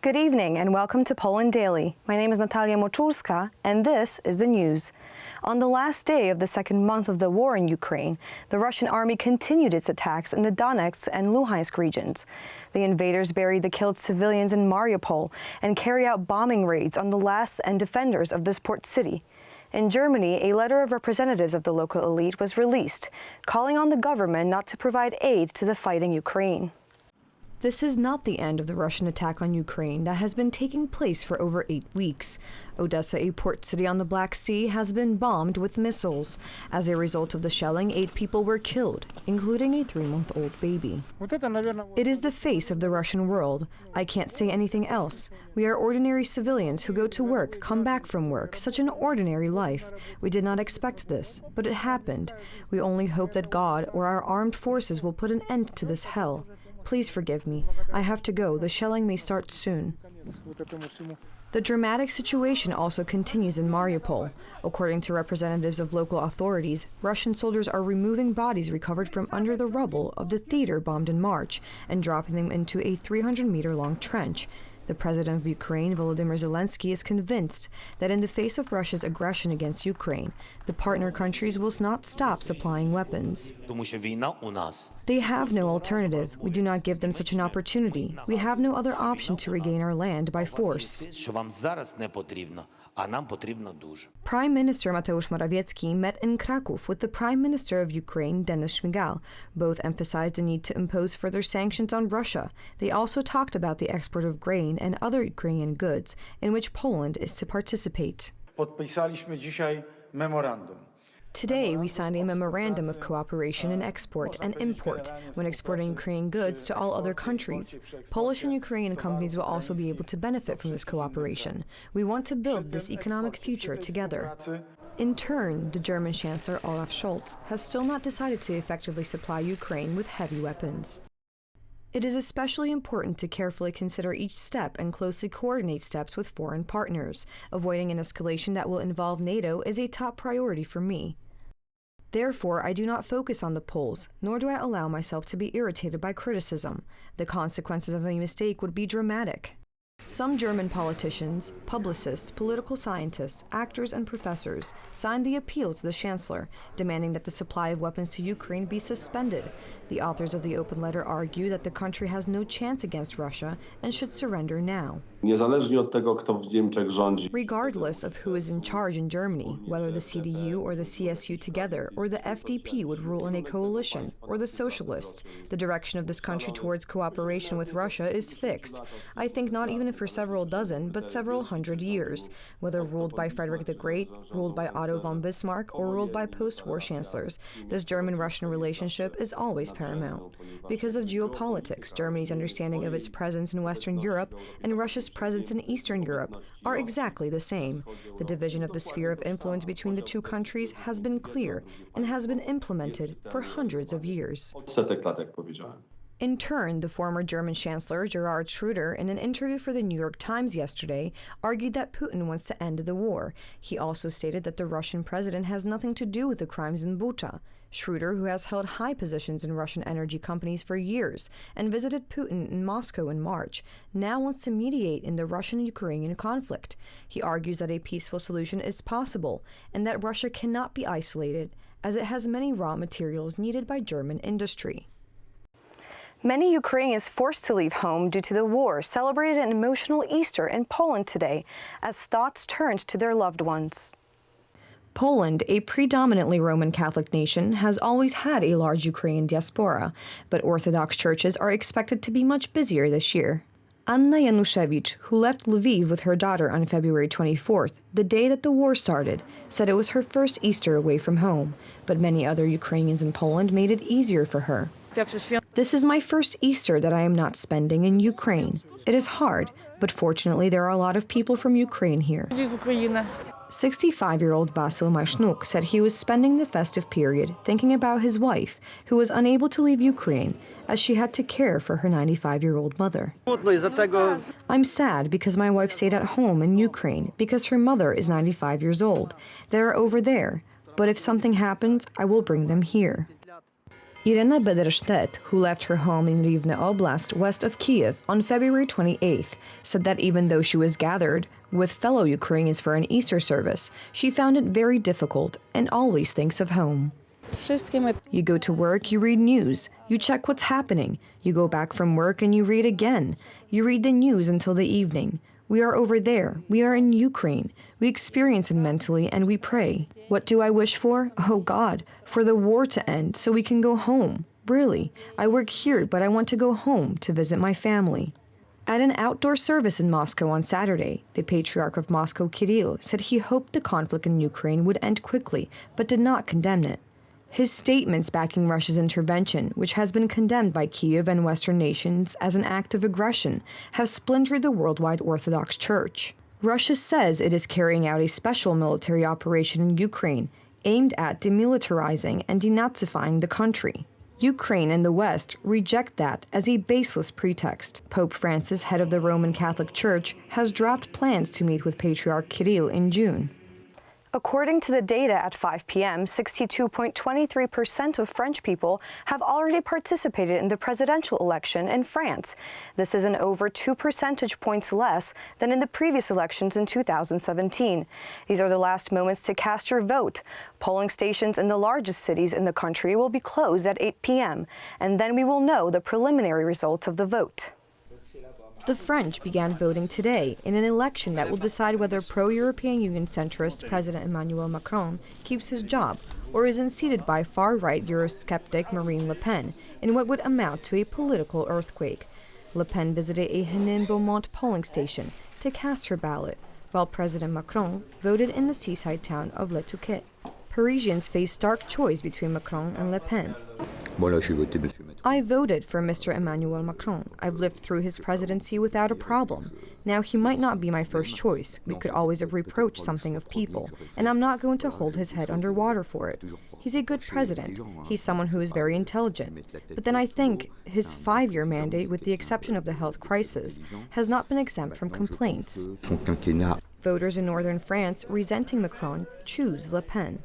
Good evening and welcome to Poland Daily. My name is Natalia Moczulska and this is the news. On the last day of the second month of the war in Ukraine, the Russian army continued its attacks in the Donetsk and Luhansk regions. The invaders buried the killed civilians in Mariupol and carry out bombing raids on the last and defenders of this port city. In Germany, a letter of representatives of the local elite was released, calling on the government not to provide aid to the fighting Ukraine. This is not the end of the Russian attack on Ukraine that has been taking place for over 8 weeks. Odessa, a port city on the Black Sea, has been bombed with missiles. As a result of the shelling, 8 people were killed, including a 3-month-old baby. It is the face of the Russian world. I can't say anything else. We are ordinary civilians who go to work, come back from work, such an ordinary life. We did not expect this, but it happened. We only hope that God or our armed forces will put an end to this hell. Please forgive me. I have to go. The shelling may start soon. The dramatic situation also continues in Mariupol. According to representatives of local authorities, Russian soldiers are removing bodies recovered from under the rubble of the theater bombed in March and dropping them into a 300-meter-long trench. The president of Ukraine, Volodymyr Zelensky, is convinced that in the face of Russia's aggression against Ukraine, the partner countries will not stop supplying weapons. They have no alternative. We do not give them such an opportunity. We have no other option to regain our land by force. Prime Minister Morawiecki met in Kraków with the Prime Minister of Ukraine, Denis Shmyhal. Both emphasized the need to impose further sanctions on Russia. They also talked about the export of grain and other Ukrainian goods, in which Poland is to participate. Podpisaliśmy dzisiaj memorandum. Today, we signed a memorandum of cooperation in export and import when exporting Ukrainian goods to all other countries. Polish and Ukrainian companies will also be able to benefit from this cooperation. We want to build this economic future together. In turn, the German Chancellor Olaf Scholz has still not decided to effectively supply Ukraine with heavy weapons. It is especially important to carefully consider each step and closely coordinate steps with foreign partners. Avoiding an escalation that will involve NATO is a top priority for me. Therefore, I do not focus on the polls, nor do I allow myself to be irritated by criticism. The consequences of a mistake would be dramatic. Some German politicians, publicists, political scientists, actors, and professors signed the appeal to the Chancellor, demanding that the supply of weapons to Ukraine be suspended. The authors of the open letter argue that the country has no chance against Russia and should surrender now. Regardless of who is in charge in Germany, whether the CDU or the CSU together, or the FDP would rule in a coalition, or the socialists, the direction of this country towards cooperation with Russia is fixed. I think not even for several dozen, but several hundred years, whether ruled by Frederick the Great, ruled by Otto von Bismarck, or ruled by post-war chancellors. This German-Russian relationship is always paramount. Because of geopolitics, Germany's understanding of its presence in Western Europe and Russia's presence in Eastern Europe are exactly the same. The division of the sphere of influence between the two countries has been clear and has been implemented for hundreds of years. In turn, the former German Chancellor Gerhard Schröder, in an interview for the New York Times yesterday, argued that Putin wants to end the war. He also stated that the Russian president has nothing to do with the crimes in Bucha. Schröder, who has held high positions in Russian energy companies for years and visited Putin in Moscow in March, now wants to mediate in the Russian-Ukrainian conflict. He argues that a peaceful solution is possible and that Russia cannot be isolated, as it has many raw materials needed by German industry. Many Ukrainians forced to leave home due to the war celebrated an emotional Easter in Poland today as thoughts turned to their loved ones. Poland, a predominantly Roman Catholic nation, has always had a large Ukrainian diaspora, but Orthodox churches are expected to be much busier this year. Anna Januszewicz, who left Lviv with her daughter on February 24th, the day that the war started, said it was her first Easter away from home, but many other Ukrainians in Poland made it easier for her. This is my first Easter that I am not spending in Ukraine. It is hard, but fortunately there are a lot of people from Ukraine here. 65-year-old Vasyl Mashnuk said he was spending the festive period thinking about his wife, who was unable to leave Ukraine, as she had to care for her 95-year-old mother. I'm sad because my wife stayed at home in Ukraine because her mother is 95 years old. They are over there, but if something happens, I will bring them here. Irina Bederstedt, who left her home in Rivne Oblast, west of Kiev, on February 28th, said that even though she was gathered with fellow Ukrainians for an Easter service, she found it very difficult and always thinks of home. You go to work, you read news, you check what's happening. You go back from work and you read again. You read the news until the evening. We are over there. We are in Ukraine. We experience it mentally and we pray. What do I wish for? Oh God, for the war to end so we can go home. Really, I work here, but I want to go home to visit my family. At an outdoor service in Moscow on Saturday, the Patriarch of Moscow, Kirill, said he hoped the conflict in Ukraine would end quickly, but did not condemn it. His statements backing Russia's intervention, which has been condemned by Kyiv and Western nations as an act of aggression, have splintered the worldwide Orthodox Church. Russia says it is carrying out a special military operation in Ukraine aimed at demilitarizing and denazifying the country. Ukraine and the West reject that as a baseless pretext. Pope Francis, head of the Roman Catholic Church, has dropped plans to meet with Patriarch Kirill in June. According to the data at 5 p.m., 62.23% of French people have already participated in the presidential election in France. This is an over 2 percentage points less than in the previous elections in 2017. These are the last moments to cast your vote. Polling stations in the largest cities in the country will be closed at 8 p.m., and then we will know the preliminary results of the vote. The French began voting today in an election that will decide whether pro-European Union centrist President Emmanuel Macron keeps his job or is unseated by far-right Eurosceptic Marine Le Pen in what would amount to a political earthquake. Le Pen visited a Hénin-Beaumont polling station to cast her ballot, while President Macron voted in the seaside town of Le Touquet. Parisians face stark choice between Macron and Le Pen. I voted for Mr. Emmanuel Macron. I've lived through his presidency without a problem. Now, he might not be my first choice. We could always have reproached something of people, and I'm not going to hold his head underwater for it. He's a good president. He's someone who is very intelligent. But then I think his 5-year mandate, with the exception of the health crisis, has not been exempt from complaints. Voters in northern France, resenting Macron, choose Le Pen.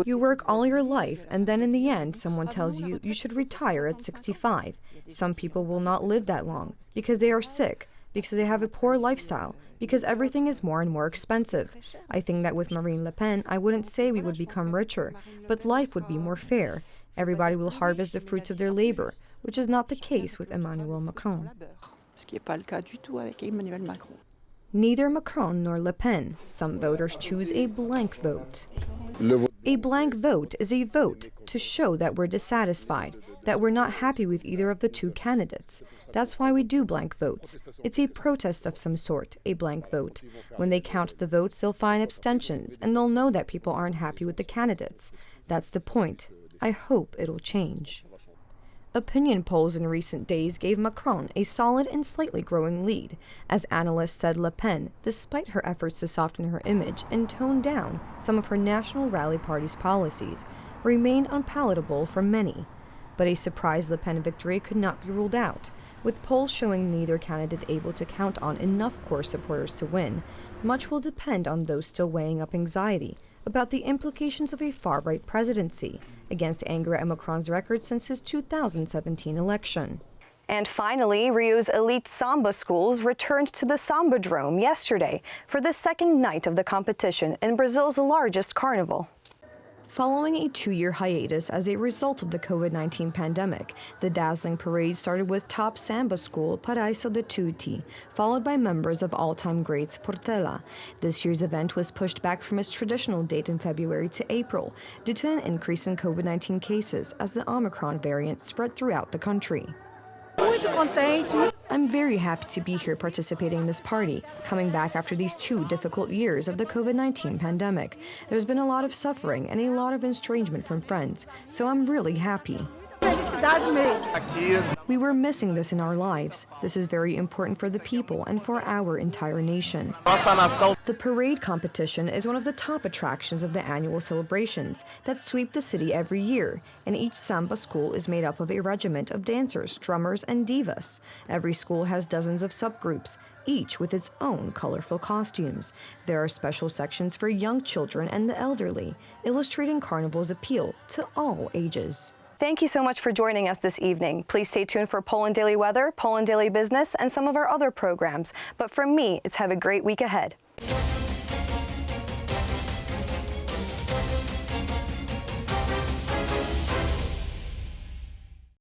You work all your life, and then in the end, someone tells you you should retire at 65. Some people will not live that long because they are sick, because they have a poor lifestyle, because everything is more and more expensive. I think that with Marine Le Pen, I wouldn't say we would become richer, but life would be more fair. Everybody will harvest the fruits of their labor, which is not the case with Emmanuel Macron. Neither Macron nor Le Pen. Some voters choose a blank vote. A blank vote is a vote to show that we're dissatisfied, that we're not happy with either of the two candidates. That's why we do blank votes. It's a protest of some sort, a blank vote. When they count the votes, they'll find abstentions, and they'll know that people aren't happy with the candidates. That's the point. I hope it'll change. Opinion polls in recent days gave Macron a solid and slightly growing lead. As analysts said, Le Pen, despite her efforts to soften her image and tone down some of her National Rally Party's policies, remained unpalatable for many. But a surprise Le Pen victory could not be ruled out. With polls showing neither candidate able to count on enough core supporters to win, much will depend on those still weighing up anxiety about the implications of a far-right presidency, against anger at Macron's record since his 2017 election. And finally, Rio's elite Samba schools returned to the Sambadrome yesterday for the second night of the competition in Brazil's largest carnival. Following a 2-year hiatus as a result of the COVID-19 pandemic, the dazzling parade started with top samba school Paraíso de Tuti, followed by members of all-time greats Portela. This year's event was pushed back from its traditional date in February to April due to an increase in COVID-19 cases as the Omicron variant spread throughout the country. I'm very happy to be here participating in this party, coming back after these 2 difficult years of the COVID-19 pandemic. There's been a lot of suffering and a lot of estrangement from friends, so I'm really happy. We were missing this in our lives. This is very important for the people and for our entire nation. The parade competition is one of the top attractions of the annual celebrations that sweep the city every year, and each samba school is made up of a regiment of dancers, drummers, and divas. Every school has dozens of subgroups, each with its own colorful costumes. There are special sections for young children and the elderly, illustrating Carnival's appeal to all ages. Thank you so much for joining us this evening. Please stay tuned for Poland Daily Weather, Poland Daily Business, and some of our other programs. But from me, it's have a great week ahead.